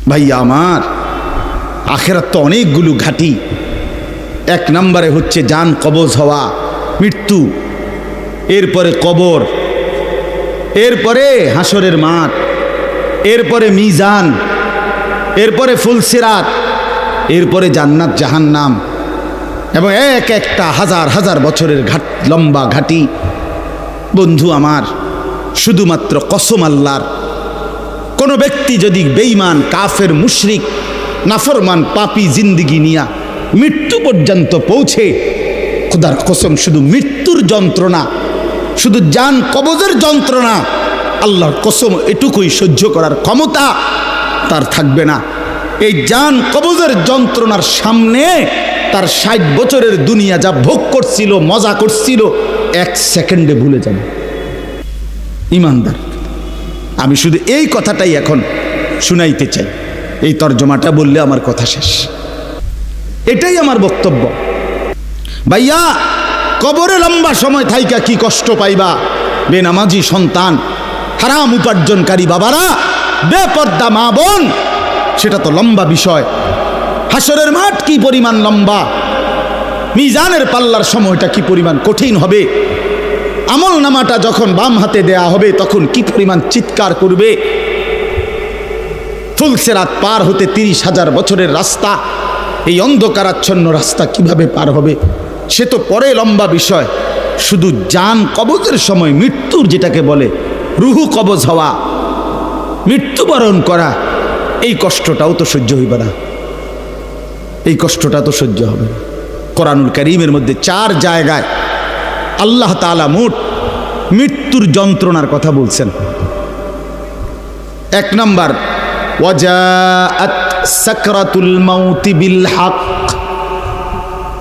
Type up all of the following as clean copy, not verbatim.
ভাইয়া আমার, আখেরাত তো অনেকগুলো ঘাঁটি। এক নম্বরে হচ্ছে জান কবজ হওয়া, মৃত্যু, এরপরে কবর, এরপরে হাসরের মাঠ, এরপরে মিজান, এরপরে ফুলসিরাত, এরপরে জান্নাত জাহান্নাম, এবং এক একটা হাজার হাজার বছরের লম্বা ঘাটি। বন্ধু আমার, শুধুমাত্র কসম আল্লাহর, কোনো ব্যক্তি যদি বেঈমান, কাফের, মুশরিক, নাফরমান, পাপী জিন্দিগি নিয়া মৃত্যু পর্যন্ত পৌঁছে, খোদার কসম শুধু মৃত্যুর যন্ত্রণা, শুধু জান কবজের যন্ত্রণা, আল্লাহর কসম এটুকুই সহ্য করার ক্ষমতা তার থাকবে না। এই জান কবজের যন্ত্রণার সামনে তার 60 বছরের দুনিয়া যা ভোগ করছিল, মজা করছিল, 1 সেকেন্ডে ভুলে যাবে। ইমানদার, আমি শুধু এই কথাটাই এখন শুনাইতে চাই। এই তর্জমাটা বললে আমার কথা শেষ। এটাই আমার বক্তব্য। ভাইয়া, কবরে লম্বা সময় থাইকা কি কষ্ট পাইবা? বেনামাজি সন্তান, হারাম উপার্জনকারী বাবারা, বেপর্দা মা বোন, সেটা তো লম্বা বিষয়। হাসরের মাঠ কি পরিমাণ লম্বা, মিজানের পাল্লার সময়টা কি পরিমাণ কঠিন হবে, আমল নামাটা যখন বাম হাতে দেয়া হবে তখন কি পরিমাণ চিৎকার করবে। ফুলসিরাত পার হতে 30,000 বছরের রাস্তা, এই অন্ধকারাচ্ছন্ন রাস্তা কিভাবে পার হবে সে তো পরে লম্বা বিষয়। শুধু জান কবজের সময় মৃত্যুর, যেটাকে বলে রুহু কবজ হওয়া, মৃত্যুবরণ করা, এই কষ্টটাও তো সহ্য হইবে না, এই কষ্টটা তো সহ্য হবে। কোরআনুল কারীমের মধ্যে 4 জায়গায় আল্লাহ তাআলা মোট মৃত্যুর যন্ত্রণার কথা বলছেন। 1 নম্বর, ওয়াজাআত সাকরাতুল মাউতি বিল হক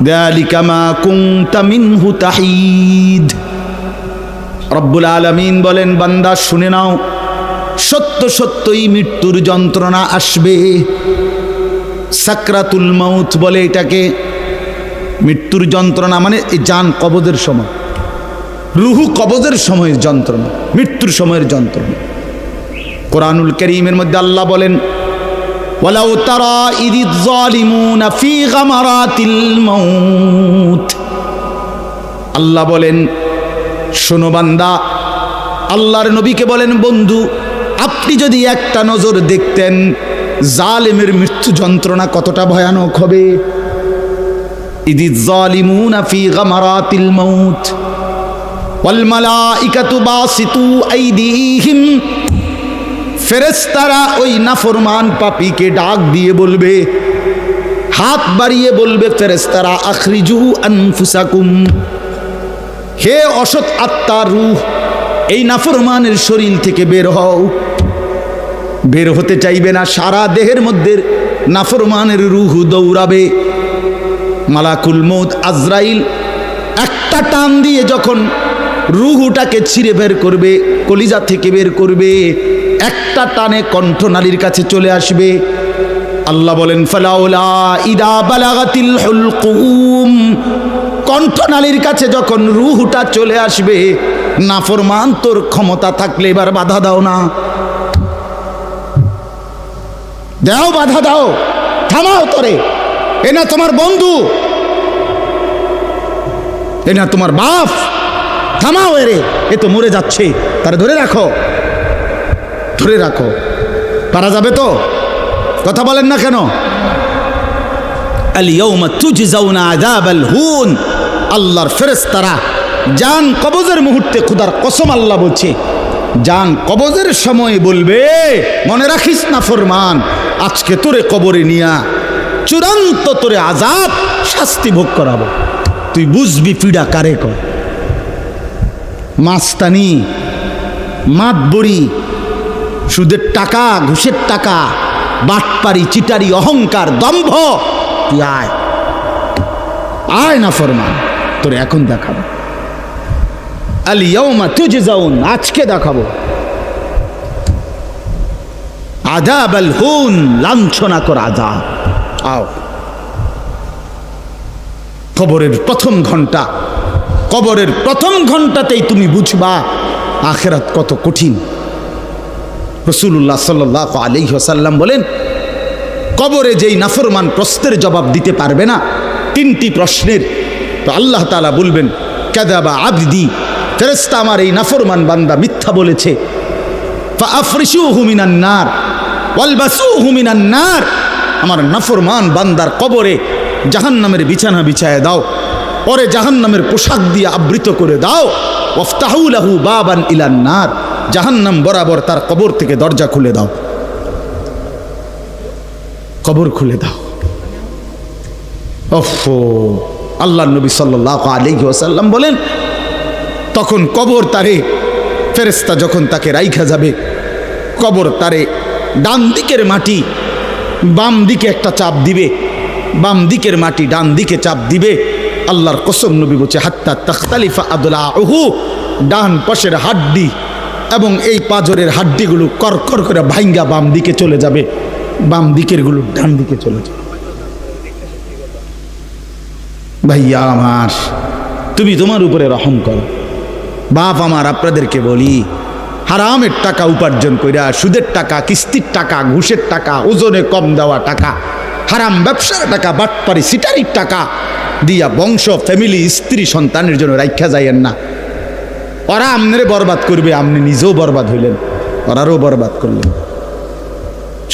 যালিকা মা কুনতা মিনহু তাহিদ। রব্বুল আলামিন বলেন, বান্দা শুনে নাও, সত্য সত্যই মৃত্যুর যন্ত্রণা আসবে। সাকরাতুল মাউত বলে এটাকে। মৃত্যুর যন্ত্রণা মানে এই জান কবজের সময়, রুহু কবজের সময়ের যন্ত্রণা, মৃত্যুর সময়ের যন্ত্রণা। কোরআনুল কারীমের মধ্যে আল্লাহ বলেন, ওয়ালাউ তারা ইযিয যালিমুনা ফি গামারাতিল মাউত। আল্লাহ বলেন, শোনো বান্দা, আল্লাহর নবীকে বলেন, বন্ধু আপনি যদি একটা নজর দেখতেন জালেমের মৃত্যু যন্ত্রণা কতটা ভয়ানক হবে। ইযিয যালিমুনা ফি গামারাতিল মাউত ওয়াল মালাইকাতু বাসিতু আইদিহিম। ফেরেশতারা ওই নাফরমান পাপীকে ডাক দিয়ে বলবে, হাত বাড়িয়ে বলবে ফেরেশতারা, আখরিজু আনফুসাকুম, হে অসৎ আত্মার রূহ, এই নাফরমানের শরীর থেকে বের হও। বের হতে চাইবে না, সারা দেহের মধ্যে নাফরমানের রূহ দৌড়াবে। মালাকুল মউত আজরাইল একটা টান দিয়ে যখন রূহটাকে ছিঁড়ে বের করবে, কলিজা থেকে বের করবে, একটা টানে কণ্ঠনালীর কাছে চলে আসবে। আল্লাহ বলেন, ফালাউলা ইদা বালাগাতিল হুলকুম, কণ্ঠনালীর কাছে যখন রূহটা চলে আসবে, নাফরমান তোর ক্ষমতা থাকলে এবার বাধা দাও না, দাও, বাধা দাও, থামাও তোরে। এ না তোমার বন্ধু, এ না তোমার বাপ, থামাও এরে, এ তো মরে যাচ্ছে, তারে ধরে রাখো, ধরে রাখো। পারা যাবে তো? কথা বলেন না কেন? আল ইয়াউমা তুজজাউনা আযাবাল হুন। আল্লাহর ফেরেশতারা জান কবজের মুহূর্তে, খোদার কসম আল্লাহ বলছে, জান কবজের সময় বলবে, মনে রাখিস না ফরমান, আজকে তোরে কবরে নিয়া চূড়ান্ত তোরে আযাব শাস্তি ভোগ করাবো, তুই বুঝবি পীড়া কারে কর। মাস্তানি, মাতবরি, সুদের টাকা, ঘুষের টাকা, বাটপারি, চিটারি, অহংকার, দম্ভ, তুই আয়, আয় না ফরমান, তোরে এখন দেখাবো। আল ইয়াউমা তুজজাউন, আজকে দেখাবো আযাবাল হুন, লাঞ্ছনা কর আযাব। আও, কবরের প্রথম ঘন্টা, কবরের প্রথম ঘন্টাতেই তুমি বুঝবা আখিরাত কত কঠিন। রাসূলুল্লাহ সাল্লাল্লাহু আলাইহি ওয়াসাল্লাম বলেন, কবরে যেই নাফরমান প্রশ্নের জবাব দিতে পারবে না, 3টি প্রশ্নের, তো আল্লাহ তাআলা বলবেন কাযাবা আবদি, ফেরেশতা আমার এই নাফরমান বান্দা মিথ্যা বলেছে। ফাআফরিশুহু মিনান নার ওয়ালবাসুহু মিনান নার, আমার নাফরমান বান্দার কবরে জাহান্নামের বিছানা বিছায় দাও, পরে জাহান্নামের পোশাক দিয়ে আবৃত করে দাও। ওয়াফতাহু লাহু বাবান ইলান নার, জাহান্নাম বরাবর তার কবর থেকে দরজা খুলে দাও, কবর খুলে দাও। ওফো, আল্লাহর নবী সাল্লাল্লাহু আলাইহি ওয়াসাল্লাম বলেন তখন কবর তারে, ফেরেশতা যখন তাকে রাইখা যাবে, কবর তারে ডান দিকের মাটি বাম দিকে একটা চাপ দিবে, বাম দিকের মাটি ডান দিকে চাপ দিবে। আল্লাহর কসম নবী বলছে হাত্তা তাখতালিফা আদলাউহু, ডান পাশের হাড্ডি এবং এই পাজরের হাড্ডিগুলো করকর করে ভাঙ্গা বাম দিকে চলে যাবে, বাম দিকের গুলো ডান দিকে চলে যাবে। ভাইয়া আমার, তুমি তোমার উপরে রহম করো। বাপ আমার, আপনাদেরকে বলি, হারামের টাকা উপার্জন কইরা, সুদের টাকা, কিস্তির টাকা, ঘুষের টাকা, ওজনে কম দেওয়া টাকা, হারাম ব্যবসার টাকা, বাটপারি সিটারির টাকা দিয়া বংশ, ফ্যামিলি, স্ত্রী, সন্তানের জন্য রাইখা যাইয়েন না। ওরা আমনেরে বরবাদ করবে, আপনি নিজেও বরবাদ হইলেন, ওরারও বরবাদ করলেন।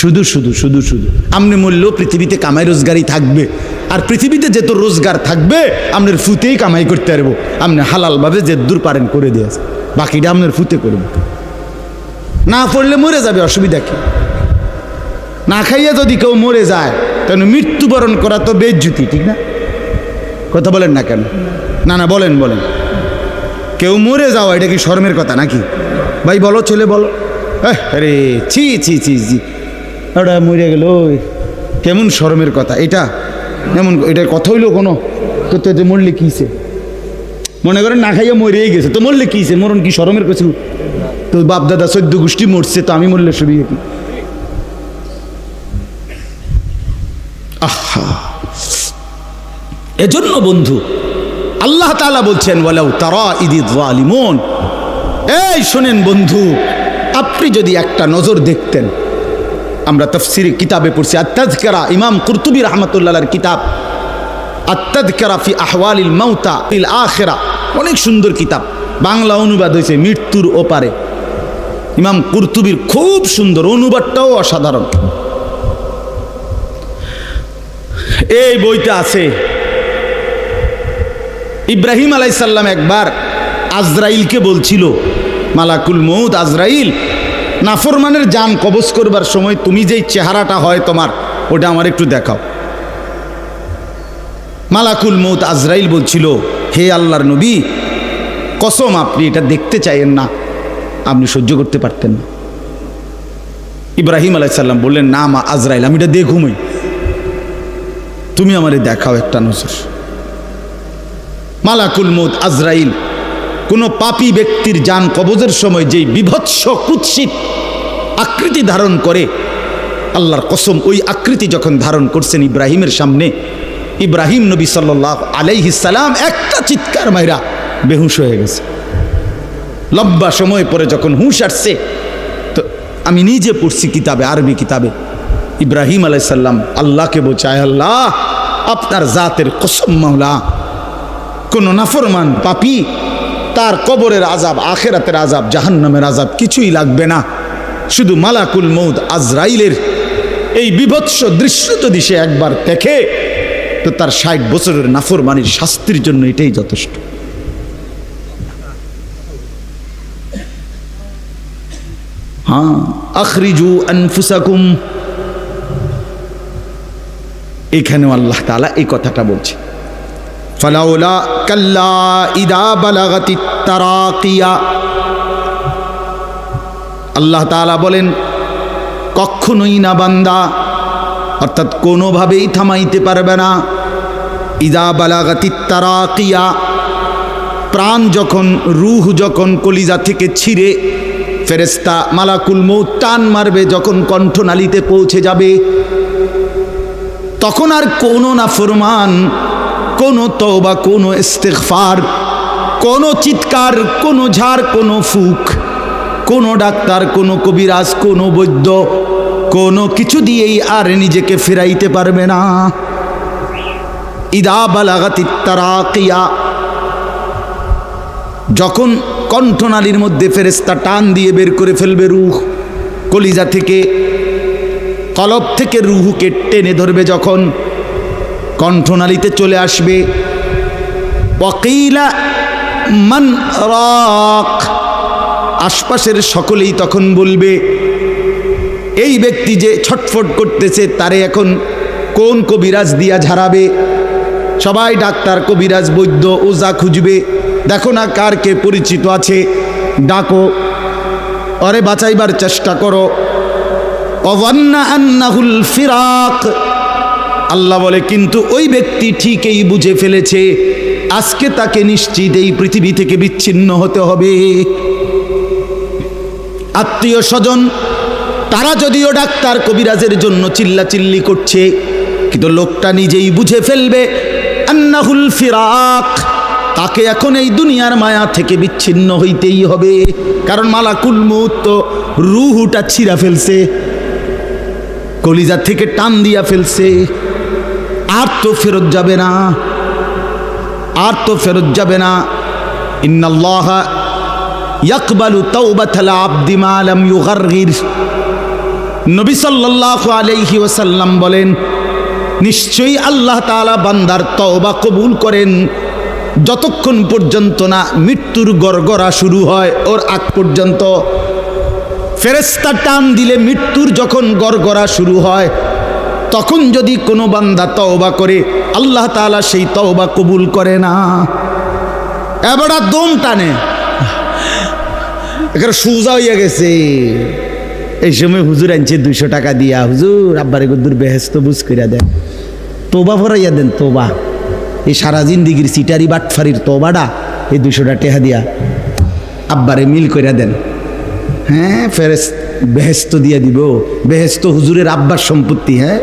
শুধু শুধু শুধু শুধু আপনি মূল্যও পৃথিবীতে কামাই রোজগারই থাকবে, আর পৃথিবীতে যেত রোজগার থাকবে আপনার ফুতেই কামাই করতে পারবো। আপনি হালালভাবে যে দূর পারেন করে দিয়েছে, বাকিটা আপনার ফুতে করবে। না পড়লে মরে যাবে, অসুবিধা কি? না খাইয়া যদি কেউ মরে যায় তাহলে মৃত্যুবরণ করা তো বেজ্জুতি, ঠিক না? কথা বলেন না কেন? না না, বলেন বলেন। কেউ মরে যাওয়া এটা কি শরমের কথা নাকি? ভাই বলো, ছেলে বলো। আরে ছি ছি ছি ছি, ওটা মরে গেল, কেমন শরমের কথা এটা? এমন এটার কথা হইলো কোনো? তো মরলে কিছে? মনে করেন না খাইয়া মরেই গেছে, তো মরলে কিছে? মরণ কি শরমের কিছু? তো বাপ দাদা 14 গোষ্ঠী মরছে, তো আমি মরলে শুরু কি? আহা, এজন্য বন্ধু আল্লাহ তাআলা বলছেন ওয়ালাউ তারা ইদিয যালিমুন, এই শোনেন বন্ধু, আপনি যদি একটা নজর দেখতেন, আমরা তাফসীরে কিতাবে পড়ছি আত-তাযকিরা, ইমাম কুরতুবী রাহমাতুল্লাহ আলাইহির কিতাব আত-তাযকিরা ফি আহওয়ালিল মাউতা ফিল আখিরা, অনেক সুন্দর কিতাব, বাংলা অনুবাদ হয়েছে মৃত্যুর ওপারে। ইমাম কুরতুবীর খুব সুন্দর, অনুবাদটাও অসাধারণ। এই বইটা আছে, ইব্রাহিম আলাইহিস সালাম একবার আজরাইলকে বলছিল, মালাকুল মউত আজরাইল, নাফরমানের জান কবজ করবার সময় তুমি যেই চেহারাটা হয় তোমার, ওটা আমার একটু দেখাও। মালাকুল মউত আজরাইল বলছিল, হে আল্লাহর নবী, কসম আপনি এটা দেখতে চাইেন না, আপনি সহ্য করতে পারতেন না। ইব্রাহিম আলাইহিস সালাম বললেন, না মা আজরাইল, আমি এটা দেখুমই, তুমি আমারে দেখাও একটা নজর। মালাকুল মউত আজরাইল কোনো পাপী ব্যক্তির জান কবজের সময় যেই বিভৎস কুৎসিত আকৃতি ধারণ করে, আল্লাহর কসম ওই আকৃতি যখন ধারণ করছেন ইব্রাহিমের সামনে, ইব্রাহিম নবী সাল্লাল্লাহু আলাইহি সাল্লাম একটা চিৎকার মাইরা বেহুশ হয়ে গেছে। লম্বা সময় পরে যখন হুঁশ আসছে, তো আমি নিজে পড়ছি কিতাবে, আরবি কিতাবে, ইব্রাহিম আলাইহিস সালাম আল্লাহকে বলছে, আয় আল্লাহ, আপনার জাতের কসম মাওলা, কোন নাফরমান পাপী তার কবরের আযাব, আখিরাতের আযাব, জাহান্নামের আযাব কিছুই লাগবে না, শুধু মালাকুল মউত আজরাইলের এই বিভৎস দৃশ্য যদি সে একবার দেখে, তো তার 60 বছরের নাফরমানির শাস্তির জন্য এটাই যথেষ্ট। হ্যাঁ, আখরিজু আনফুসাকুম, এখানেও আল্লাহ তাআলা এই কথাটা বলছে, ফালাউলা কাল্লা ইদা বালাগাতিত তারাকিয়া। আল্লাহ তাআলা বলেন, কখনোই না বান্দা, অর্থাৎ কোনোভাবেই থামাইতে পারবে না, ইদা বালাগাতিত তারাকিয়া, প্রাণ যখন, রূহ যখন কলিজা থেকে ছিঁড়ে ফেরেশতা মালাকুল মউত টান মারবে, যখন কণ্ঠনালীতে পৌঁছে যাবে, তখন আর কোনো নাফরমান, কোনো তওবা, কোনো ইস্তিগফার, কোনো চিৎকার, কোনো ঝাড়, কোনো ফুক, কোনো ডাক্তার, কোনো কবিরাজ, কোনো বৈদ্য, কোনো কিছু দিয়েই আর নিজেকে ফেরাইতে পারবে না। ইদা বালাগাতিত তারাকিয়া, যখন কণ্ঠনালীর মধ্যে ফেরেশতা টান দিয়ে বের করে ফেলবে রূহ, কলিজা থেকে কলব থেকে রূহকে টেনে ধরবে, যখন কণ্ঠনালীতে চলে আসবে, ওয়াকিলা মান রাক, আশপাশের সকলেই তখন বলবে এই ব্যক্তি যে ছটফট করতেছে তারে এখন কোন কবিরাজ দিয়া ঝাড়াবে। সবাই ডাক্তার, কবিরাজ, বৈদ্য, ওঝা খুঁজবে, দেখো না কার কে পরিচিত আছে, ডাকো, আরে বাঁচাইবার চেষ্টা করো। ওয়ান্না আন্নাহুল ফিরাক, আল্লাহ বলে কিন্তু ওই ব্যক্তি ঠিকই বুঝে ফেলেছে আজকে তাকে নিশ্চিত এই পৃথিবী থেকে বিচ্ছিন্ন হতে হবে। আত্মীয় স্বজন তারা যদিও ডাক্তার কবিরাজের জন্য চিল্লাচিল্লি করছে, কিন্তু লোকটা নিজেই বুঝে ফেলবে আন্নাহুল ফিরাক, তাকে এখন এই দুনিয়ার মায়া থেকে বিচ্ছিন্ন হইতেই হবে। কারণ মালাকুল মউত তো রূহটা ছিঁড়া ফেলছে, কলিজা থেকে টান দিয়া ফেলছে, আর তো ফেরত যাবে না, আর তো ফেরত যাবে না। ইন্নাল্লাহা ইয়াকবালু তাওবাতাল আবদি মা লাম ইউগারগির, নবী সাল্লাল্লাহু আলাইহি ওয়াসাল্লাম বলেন নিশ্চয়ই আল্লাহ তাআলা বান্দার তওবা কবুল করেন যতক্ষণ পর্যন্ত না মৃত্যুর গড়গড়া শুরু হয়, ওর আগ পর্যন্ত। ফেরেশতা টান দিলে মৃত্যুর যখন গড়গড়া শুরু হয় তখন যদি কোনো বান্দা তওবা করে আল্লাহ তাআলা সেই তওবা কবুল করে না। এবারে দম টানে, এখানে সোজা হইয়া গেছে। এই সময় হুজুর আনছে 200 টাকা দিয়া, হুজুর আব্বারে গুদ্দুর বেহেস্ত বুঝ কইরা দেন, তোবা ফরাইয়া দেন, তোবা। এই সারা জিন্দিগির সিটারি বাটফারির তোবাটা এই 200 টাকা দিয়া আব্বারে মিল কইরা দেন। হ্যাঁ, বেহেস্ত দিয়া দিব, বেহেস্ত হুজুরের আব্বার সম্পত্তি। হ্যাঁ,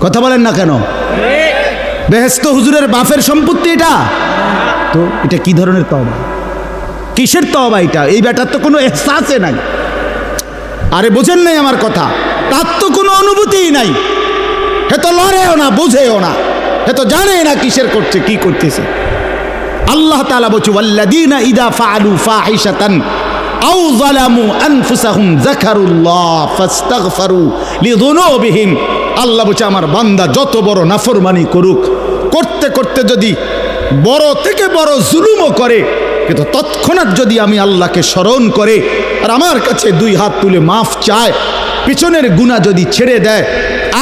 কথা বলেন না কেন? বেহেস্ত হুজুরের বাপের সম্পত্তি এটা। তো এটা কি ধরনের তওবা, কিসের তওবা এটা? এই ব্যাটার তো কোনো এহসাসে নাই। আরে বোঝেন নাই আমার কথা, তার তো কোনো অনুভূতিই নাই, হে তো লড়েও না, বুঝেও না, হে তো জানে না কিসের করছে, কি করতেছে। আল্লাহ তাআলা বলছে ওয়াল্লাযীনা ইযা ফাআলু ফাহিশাতান আও যালামু আনফুসাহুম যাকারুল্লাহ ফাস্তাগফারু লিযুনুবিহিম। আল্লাহ বলছে আমার বান্দা যত বড় নাফরমানি করুক, করতে করতে যদি বড় থেকে বড় জুলুমও করে, কিন্তু তৎক্ষণাৎ যদি আমি আল্লাহকে স্মরণ করে আর আমার কাছে 2 হাত তুলে মাফ চায়, পিছনের গুনাহ যদি ছেড়ে দেয়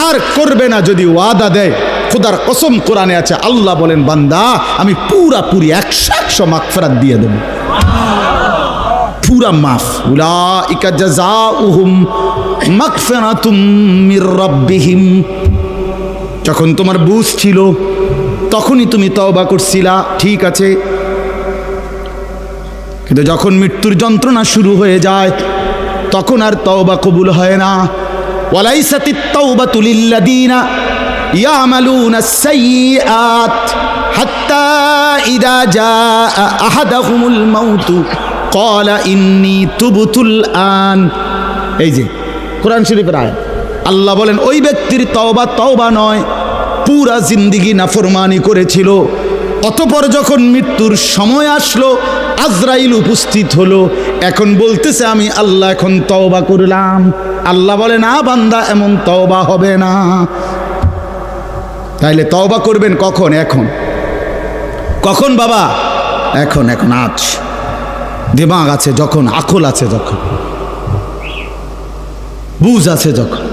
আর করবে না যদি ওয়াদা দেয়, খোদার কসম কোরআনে আছে, আল্লাহ বলেন বান্দা আমি পুরাপুরি 100% মাগফিরাত দিয়ে দেব, পুরা মাফ। উলাইকা জাযাউহুম মাগফিরাতুম মির রাব্বিহিম। যখন তোমার বুঝ ছিল তখনই তুমি তওবা করছিলা, ঠিক আছে, কিন্তু যখন মৃত্যুর যন্ত্রণা শুরু হয়ে যায় তখন আর তওবা কবুল হয় না। ওয়ালাইসাতিত তাওবাতু লিল্লাযীনা ইয়ামালুনাস সাইয়্যাত হাত্তা ইযা জাআ আহাদাহুমুল মাউতু ক্বালা ইন্নী তুবতুল আন। এই যে কোরআন শরীফের আয়াত, আল্লাহ বলেন ওই ব্যক্তির তওবা নয়, পুরা জিন্দেগি নাফরমানি করেছিল, অতঃপর যখন মৃত্যুর সময় আসলো আজরাইল উপস্থিত হলো, এখন বলতেছে আমি আল্লাহ এখন তওবা করলাম। আল্লাহ বলে না বান্দা, এমন তওবা হবে না। তাইলে তওবা করবেন কখন? এখন। কখন বাবা? এখন। আজ দিমাগ আছে যখন, আকল আছে যখন, বুঝ আছে যখন।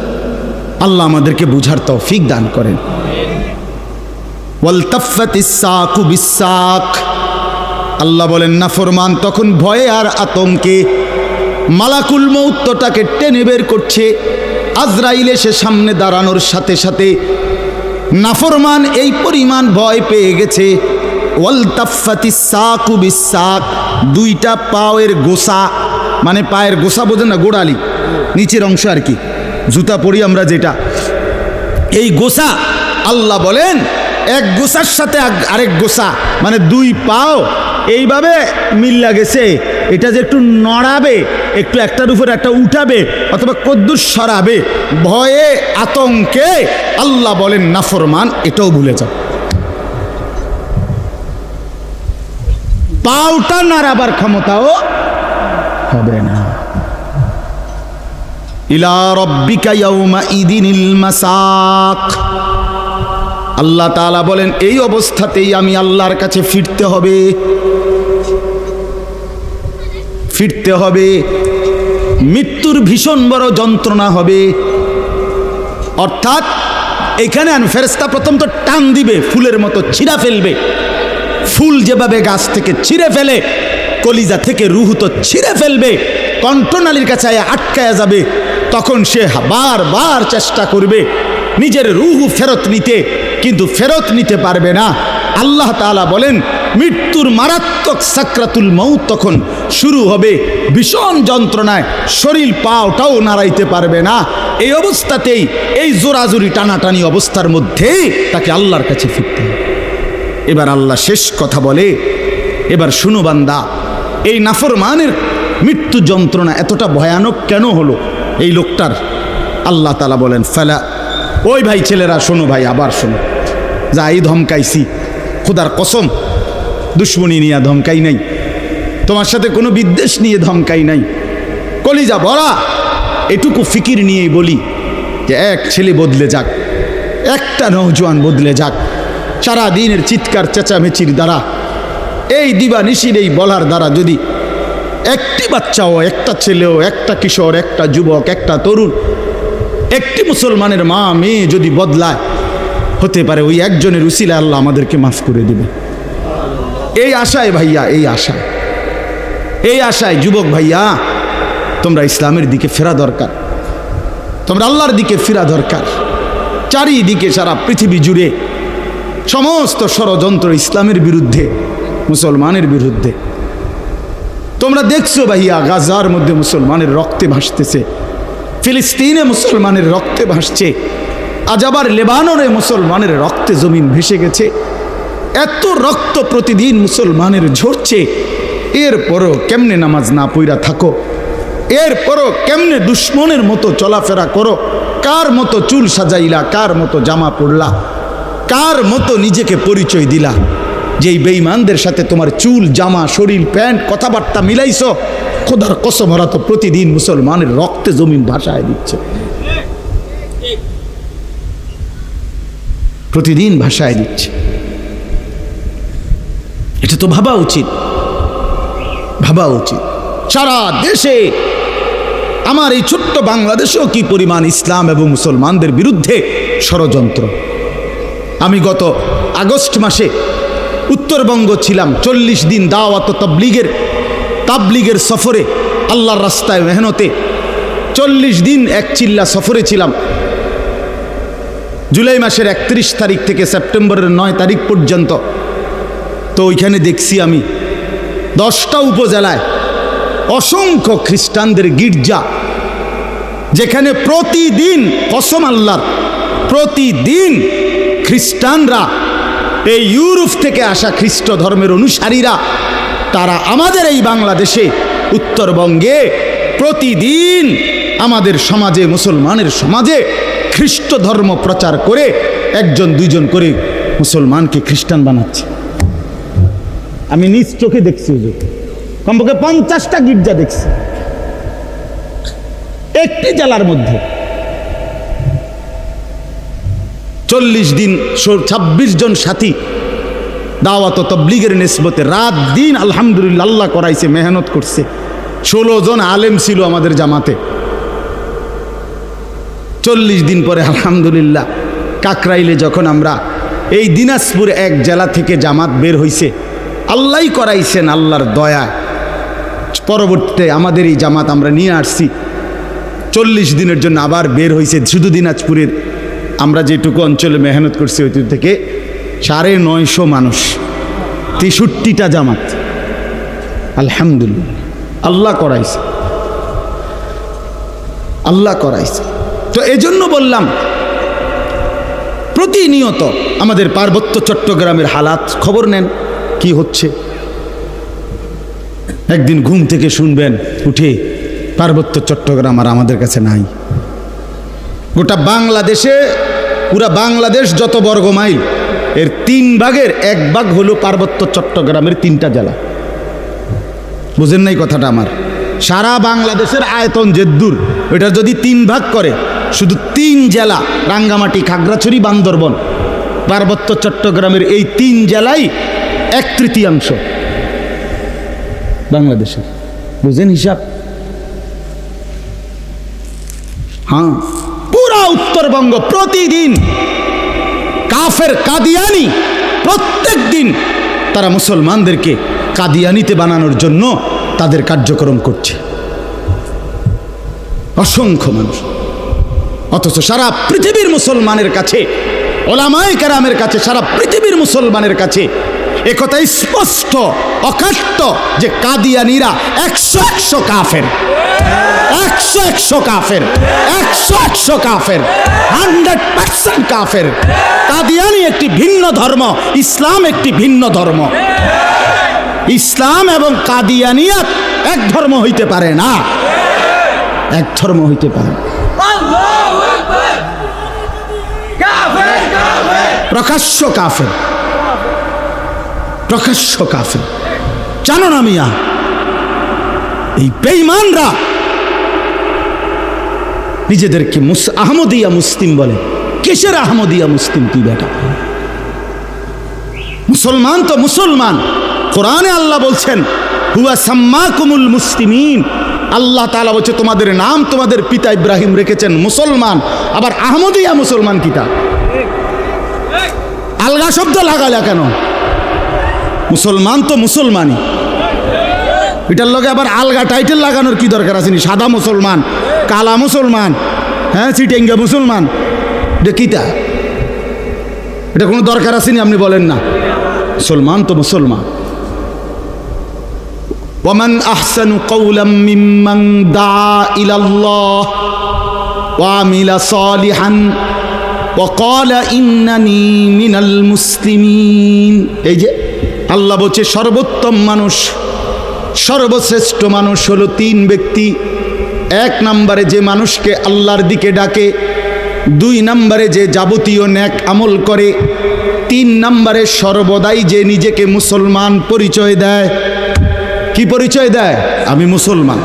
আল্লাহ আমাদেরকে বুঝার তৌফিক দান করেন। ওয়ালতাফাতিস সাকু বিসাক, আল্লাহ বলেন নাফরমান তখন ভয়ে আর আতঙ্কে মালাকুল মউতটাকে টেনে বের করছে। আজরাইল এসে সামনে দাঁড়ানোর সাথে সাথে নাফরমান এই পরিমাণ ভয় পেয়ে গেছে। ওয়ালতাফাতিস সাকু বিসাক, 2টা পায়ের গোসা, মানে পায়ের গোসা বোঝেন না, গোড়ালি নিচের অংশ আর কি, জুতা পরি আমরা যেটা, এই গোসা আল্লাহ বলেন এক গোসার সাথে আরেক গোসা, মানে 2 পাও এইভাবে মিল্লা গেছে, এটা যে একটু নড়াবে, একটু একটার উপর একটা উঠাবে অথবা কদ্দুস সরাবে, ভয়ে আতঙ্কে আল্লাহ বলেন নাফরমান, এটাও ভুলে যাও। পাউটা নাড়াবার ক্ষমতাও হবে না। ইলা রাব্বিকা ইয়াউমা ইদিনিল মাসাক। আল্লাহ তাআলা বলেন এই অবস্থাতেই আমি আল্লাহর কাছে ফিরতে হবে, ফিরতে হবে। মৃত্যুর ভীষণ বড় যন্ত্রণা হবে। অর্থাৎ এখানে ফেরেশতা প্রথম তো টান দিবে, ফুলের মতো ছিঁড়া ফেলবে। ফুল যেভাবে গাছ থেকে ছিঁড়ে ফেলে, কলিজা থেকে রুহ তো ছিঁড়ে ফেলবে, কণ্ঠনালীর কাছে আটকায়া যাবে। তখন সে বারবার চেষ্টা করবে নিজের রুহ ফেরত নিতে, কিন্তু ফেরত নিতে পারবে না। আল্লাহ তাআলা বলেন মৃত্যুর মারাত্মক সাকরাতুল মউত তখন শুরু হবে, ভীষণ যন্ত্রণায় শরীর পাওটাও নাড়াইতে পারবে না। এই অবস্থাতেই, এই জোরাজুরি টানাটানি অবস্থার মধ্যেই তাকে আল্লাহর কাছে ফিরতে হবে। এবার আল্লাহ শেষ কথা বলে, এবার শুনো বান্দা, এই নাফরমানের মৃত্যু যন্ত্রণা এতটা ভয়ানক কেন হলো এই লোকটার? আল্লাহ তাআলা বলেন ফালা, ওই ভাই ছেলেরা শোনো, ভাই আবার শোনো, যা এই ধমকাইছি, খোদার কসম দুশ্মনী নিয়ে ধমকাই নাই, তোমার সাথে কোনো বিদ্বেষ নিয়ে ধমকাই নাই, কলিজা ভরা এটুকু ফিকির নিয়েই বলি যে এক ছেলে বদলে যাক, একটা নওজোয়ান বদলে যাক, সারা দিনের চিৎকার চেঁচামেচির দ্বারা, এই দিবানিশির এই বলার দ্বারা যদি একটি বাচ্চাও, একটা ছেলেও, একটা কিশোর, একটা যুবক, একটা তরুণ, একটি মুসলমানের মা মেয়ে যদি বদলায়, হতে পারে ওই একজনের উসিলায় আল্লাহ আমাদেরকে মাফ করে দেবে। এই আশায় ভাইয়া, এই আশায় যুবক ভাইয়া, তোমরা ইসলামের দিকে ফেরা দরকার, তোমরা আল্লাহর দিকে ফেরা দরকার। চারিদিকে সারা পৃথিবী জুড়ে সমস্ত ষড়যন্ত্র ইসলামের বিরুদ্ধে, মুসলমানের বিরুদ্ধে। তোমরা দেখছো ভাইয়া, গাজার মধ্যে মুসলমানের রক্তে ভাসতেছে, ফিলিস্তিনে মুসলমানের রক্তে ভাসছে, আজ আবার লেবাননে মুসলমানের রক্তে জমিন ভেসে গেছে। এত রক্ত প্রতিদিন মুসলমানের ঝরছে, এরপরও কেমনে নামাজ না পইরা থাকো, এরপরও কেমনে দুশ্মনের মতো চলাফেরা করো, কার মতো চুল সাজাইলা, কার মতো জামা পরলা, কার মতো নিজেকে পরিচয় দিলা, যেই বেঈমানদের সাথে তোমার চুল, জামা, শরীর, প্যান্ট, কথাবার্তা মিলাইছো, খোদার কসম ওরা তো প্রতিদিন মুসলমানের রক্তে জমিন ভাসায় দিচ্ছে, প্রতিদিন ভাসায় দিচ্ছে। এটা তো ভাবা উচিত, ভাবা উচিত। সারা দেশে, আমার এই ছোট্ট বাংলাদেশেও কি পরিমাণ ইসলাম এবং মুসলমানদের বিরুদ্ধে ষড়যন্ত্র। আমি গত আগস্ট মাসে উত্তরবঙ্গ ছিলাম, 40 দিন দাওয়াত তাবলিগের সফরে, আল্লাহর রাস্তায় মেহনতে 40 দিন এক চিল্লা সফরে ছিলাম। জুলাই মাসের 31 তারিখ থেকে সেপ্টেম্বরের 9 তারিখ পর্যন্ত। তো ওইখানে দেখছি আমি 10টা উপজেলায় অসংখ্য খ্রিস্টানদের গির্জা, যেখানে প্রতিদিন, কসম আল্লাহর, প্রতিদিন খ্রিস্টানরা, এই ইউরোপ থেকে আসা খ্রিস্ট ধর্মের অনুসারীরা, তারা আমাদের এই বাংলাদেশে, উত্তরবঙ্গে প্রতিদিন আমাদের সমাজে, মুসলমানের সমাজে খ্রিস্ট ধর্ম প্রচার করে 1-2 করে মুসলমানকে খ্রিস্টান বানাচ্ছে। আমি নিজ চোখে দেখছি, কমপক্ষে 50টা গির্জা দেখছি একটি জেলার মধ্যে। 40 দিন 26 জন সাথী দাওয়াত তাবলীগের নিসবতে রাত দিন আলহামদুলিল্লাহ আল্লাহ করাইছে, মেহনত করছে। 16 জন আলেম ছিল আমাদের জামাতে। 40 দিন পরে আলহামদুলিল্লাহ কাকরাইলে যখন আমরা, এই দিনাজপুর এক জেলা থেকে জামাত বের হইছে, আল্লাহই করাইছেন, আল্লাহর দয়ায় পরবর্তীতে আমাদের এই জামাত আমরা নিয়ে আসছি। 40 দিনের জন্য আবার বের হইছে শুধু দিনাজপুরের, আমরা যেটুকু অঞ্চলে মেহনত করছি ওই থেকে 950 মানুষ, 63টা জামাত। আলহামদুলিল্লাহ আল্লাহ করাইছে, আল্লাহ করাইছে। তো এজন্য বললাম, প্রতিনিয়ত আমাদের পার্বত্য চট্টগ্রামের হালাত খবর নেন, কি হচ্ছে। একদিন ঘুম থেকে শুনবেন উঠে পার্বত্য চট্টগ্রাম আর আমাদের কাছে নাই। গোটা বাংলাদেশে, পুরা বাংলাদেশ যত বর্গ মাইল, এর 3 ভাগের 1 ভাগ হলো পার্বত্য চট্টগ্রামের 3টা জেলা। বুঝেন নাই কথাটা আমার? সারা বাংলাদেশের আয়তন যেদূর, ওইটা যদি 3 ভাগ করে, শুধু 3 জেলা, রাঙ্গামাটি, খাগড়াছড়ি, বান্দরবন, পার্বত্য চট্টগ্রামের এই 3 জেলাই 1/3 বাংলাদেশের। বুঝেন হিসাব? হ্যাঁ, পুরা উত্তরবঙ্গ প্রতিদিন কাফের কাদিয়ানি, প্রত্যেক দিন তারা মুসলমানদেরকে কাদিয়ানিতে বানানোর জন্য তাদের কার্যক্রম করছে, অসংখ্য মানুষ। অথচ সারা পৃথিবীর মুসলমানের কাছে, ওলামায়ে কেরামের কাছে, সারা পৃথিবীর মুসলমানের কাছে একথা স্পষ্ট অকাট্য যে কাদিয়ানিরা 100 কাফের, 100 কাফের, 100 কাফের, 100% কাফের। কাদিয়ানি একটি ভিন্ন ধর্ম, ইসলাম একটি ভিন্ন ধর্ম। ইসলাম এবং কাদিয়ানিয়াত এক ধর্ম হইতে পারে না, এক ধর্ম হইতে পারে। প্রকাশ্য কাফের, প্রকাশ্য কাফের। জানো না মিয়া, এই বেঈমানরা নিজেদেরকে আহমদিয়া মুসলিম বলে। কিসের আহমদিয়া মুসলিম? কি বেটা, মুসলমান তো মুসলমান। কোরআনে আল্লাহ বলছেন হুয়া সাম্মাকুমুল মুসলিমিন। আল্লাহ তাআলা বলছে তোমাদের নাম তোমাদের পিতা ইব্রাহিম রেখেছেন মুসলমান। আবার আহমদিয়া মুসলমান কিটা? আলগা শব্দ লাগালা কেন? মুসলমান তো মুসলমানই, এটার লগে আবার আলগা টাইটেল লাগানোর কি দরকার আছে? সাদা মুসলমান, কালা মুসলমান, হ্যাঁ চিটেঙ্গা মুসলমান, এটা কিটা? এটা কোনো দরকার আসেনি? আপনি বলেন না, মুসলমান তো মুসলমান। ওয়ামান আহসানু কাওলাম মিম্মান দা ইলাল্লাহ ওয়া আমিলা সালিহান ওয়া ক্বালা ইন্নানি মিনাল মুসলিমিন। এই যে আল্লাহ বলছে সর্বোত্তম মানুষ, সর্বশ্রেষ্ঠ মানুষ হলো 3 ব্যক্তি। 1 নম্বরে যে মানুষকে আল্লাহর দিকে ডাকে, 2 নম্বরে যে যাবতীয় নেক আমল করে, 3 নম্বরে সর্বদাই যে নিজেকে মুসলমান পরিচয় দেয়। কি পরিচয় দেয়? আমি মুসলমান,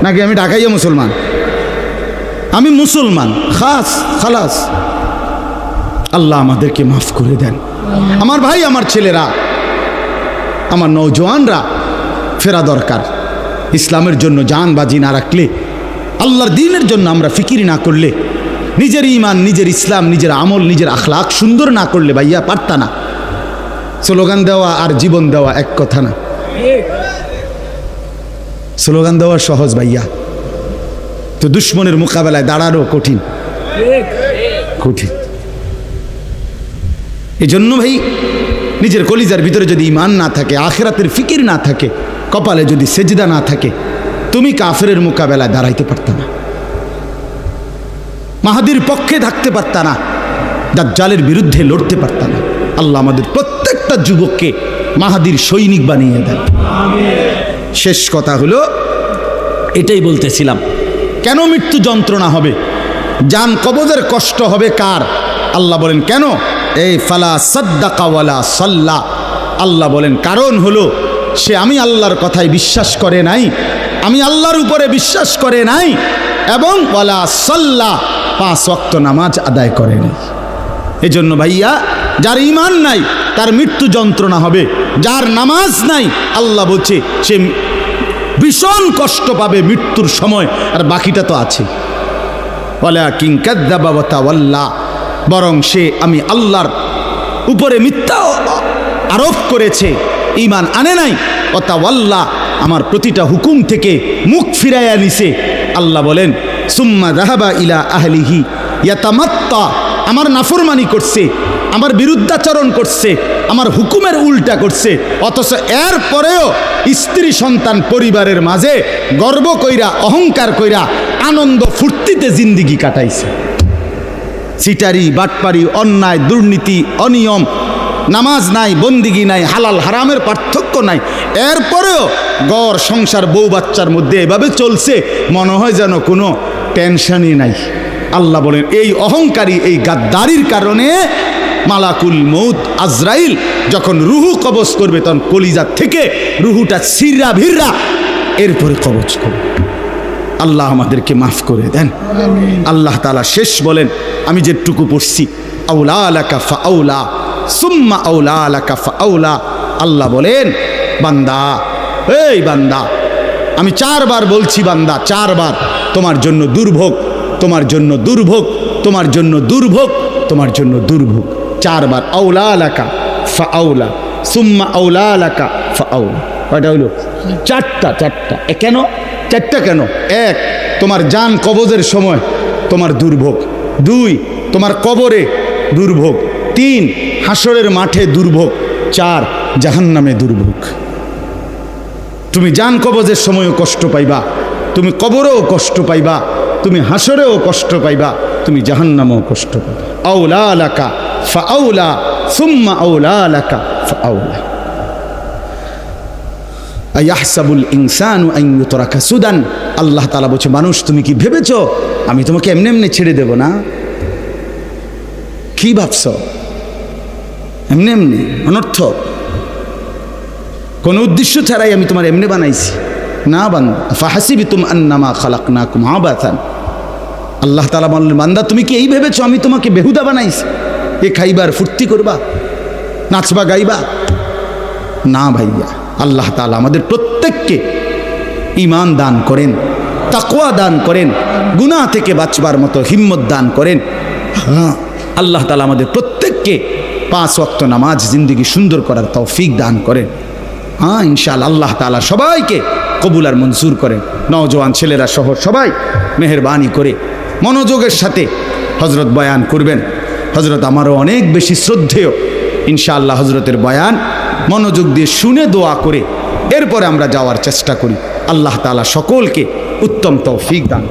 নাকি আমি ঢাকাইয়া মুসলমান, আমি মুসলমান, খাস খালাস। আল্লাহ আমাদেরকে মাফ করে দেন। আমার ভাই, আমার ছেলেরা, আমার নওজোয়ানরা ফেরা দরকার। ইসলামের জন্য জান বাজি না রাখলে, আল্লাহর দ্বীনের জন্য আমরা ফিকির না করলে, নিজের ঈমান, নিজের ইসলাম, নিজের আমল, নিজের আখলাক সুন্দর না করলে ভাইয়া পারতা না। স্লোগান দেওয়া আর জীবন দেওয়া এক কথা না। স্লোগান দেওয়া সহজ ভাইয়া, তো দুশ্মনের মোকাবেলায় দাঁড়ানো কঠিন, কঠিন। এই জন্য ভাই, নিজের কলিজার ভিতরে যদি ঈমান না থাকে, আখিরাতের ফিকির না থাকে, কপালে যদি সেজদা না থাকে, তুমি কাফেরের মোকাবেলায় দাঁড়াইতে পারতা না, মাহাদির পক্ষে থাকতে পারতা না, দাজ্জালের বিরুদ্ধে লড়তে পারতা না। আল্লাহ আমাদের প্রত্যেকটা যুবককে মাহাদির সৈনিক বানিয়ে দেন। শেষ কথা হলো এটাই বলতেছিলাম, কেন মৃত্যু যন্ত্রণা হবে, জান কবজের কষ্ট হবে কার? আল্লাহ বলেন কেন? এই ফালা সাদ্দাকা ওয়ালা সাল্লা। আল্লাহ বলেন কারণ হলো সে আমি আল্লাহর কথায় বিশ্বাস করে নাই, আমি আল্লাহর উপরে বিশ্বাস করে নাই, এবং ওয়ালা সাল্লা 5 ওয়াক্ত নামাজ আদায় করে নাই। এজন্য ভাইয়া, যার ঈমান নাই তার মৃত্যু যন্ত্রণা হবে, যার নামাজ নাই আল্লাহ বলছে সে ভীষণ কষ্ট পাবে মৃত্যুর সময়। আর বাকিটা তো আছে, ওয়ালাকিন কাযযাবা ওয়া তাওয়াল্লা, বরং সে আমি আল্লাহর উপরে মিথ্যা আরোপ করেছে, ঈমান আনে নাই। ওয়া তাওয়াল্লা, আমার প্রতিটা হুকুম থেকে মুখ ফিরাইয়া নিছে। আল্লাহ বলেন সুম্মা যাহাবা ইলা আহলিহি ইয়াতামাত্তা, আমার নাফরমানি করছে, আমার বিরুদ্ধাচরণ করছে, আমার হুকুমের উল্টা করছে, অথচ এর পরেও স্ত্রী সন্তান পরিবারের মাঝে গর্ব কইরা, অহংকার কইরা, আনন্দ ফুর্তিতে জিন্দিগি কাটাইছে। সিটারি, বাটপারি, অন্যায়, দুর্নীতি, অনিয়ম, নামাজ নাই, বন্দিগি নাই, হালাল হারামের পার্থক্য নাই, এরপরেও গড় সংসার বউ বাচ্চার মধ্যে এভাবে চলছে, মনে হয় যেন কোনো টেনশনই নাই। আল্লাহ বলেন এই অহংকারী, এই গাদ্দারির কারণে মালাকুল মউত আজরাইল যখন রুহু কবজ করবে তখন কলিজা থেকে রুহুটা ছিঁড়া ভিড়া এরপরে কবজ করবে। আল্লাহ আমাদেরকে মাফ করে দেন। আল্লাহ তাআলা শেষ বলেন, আমি যেটুকু পড়ছি, আউলা লাকা ফাআউলা সুম্মা আউলা লাকা ফাআউলা। আল্লাহ বলেন, বান্দা, এই বান্দা, আমি 4 বার বলছি বান্দা, 4 বার তোমার জন্য দুর্ভোগ, তোমার জন্য দুর্ভোগ, তোমার জন্য দুর্ভোগ, তোমার জন্য দুর্ভোগ। 4 বার আউলা লাকা ফাআউলা সুম্মা আউলা লাকা ফাআউলা। কয়টা হইল? 4টা। কেন 4টা কেন? 1, তোমার জান কবজের সময় তোমার দুর্ভোগ। 2, তোমার কবরে দুর্ভোগ। 3, হাসরের মাঠে দুর্ভোগ। 4, জাহান্নামে দুর্ভোগ। তুমি জান কবজের সময়ও কষ্ট পাইবা, তুমি কবরেও কষ্ট পাইবা, তুমি হাসরেও কষ্ট পাইবা, তুমি জাহান্নামেও কষ্ট পাইবা। আউলা লাকা ফাআউলা সুম্মা আউলা লাকা ফাআউলা। আয়াহসাবুল ইনসানু আন ইউতরাকা সুদান। আল্লাহ তাআলা বলছে, মানুষ তুমি কি ভেবেছো আমি তোমাকে এমনি এমনি ছেড়ে দেব না? কি ভাবছো? এমনি এমনি অনর্থ কোন উদ্দেশ্য ছাড়াই আমি তোমার এমনি বানাইছি না। বান্দা ফাহাসিবতুম আন্নামা খালাকনাকুম আবাসান। আল্লাহ তাআলা বললেন, বান্দা তুমি কি এই ভেবেছো আমি তোমাকে বেহুদা বানাইছি? এ খাইবার ফুর্তি করবা, নাচবা গাইবা? না ভাইয়া, আল্লাহ তাআলা আমাদের প্রত্যেককে ঈমান দান করেন, তাকওয়া দান করেন, গুনাহ থেকে বাঁচবার মতো হিম্মত দান করেন। আল্লাহ তাআলা আমাদের প্রত্যেককে 5 ওয়াক্ত নামাজ জিন্দেগি সুন্দর করার তৌফিক দান করেন। ইনশাআল্লাহ আল্লাহ তাআলা সবাইকে কবুল আর মঞ্জুর করেন। নওজোয়ান ছেলেরা সহ সবাই মেহেরবানি করে মনোযোগের সাথে হযরত বয়ান করবেন। হযরত আমারও অনেক বেশি শ্রদ্ধেয়। ইনশাআল্লাহ হযরতের বয়ান মনোযোগ দিয়ে শুনে দোয়া করে এরপরে আমরা যাওয়ার চেষ্টা করি। আল্লাহ তাআলা সকলকে উত্তম তৌফিক দান।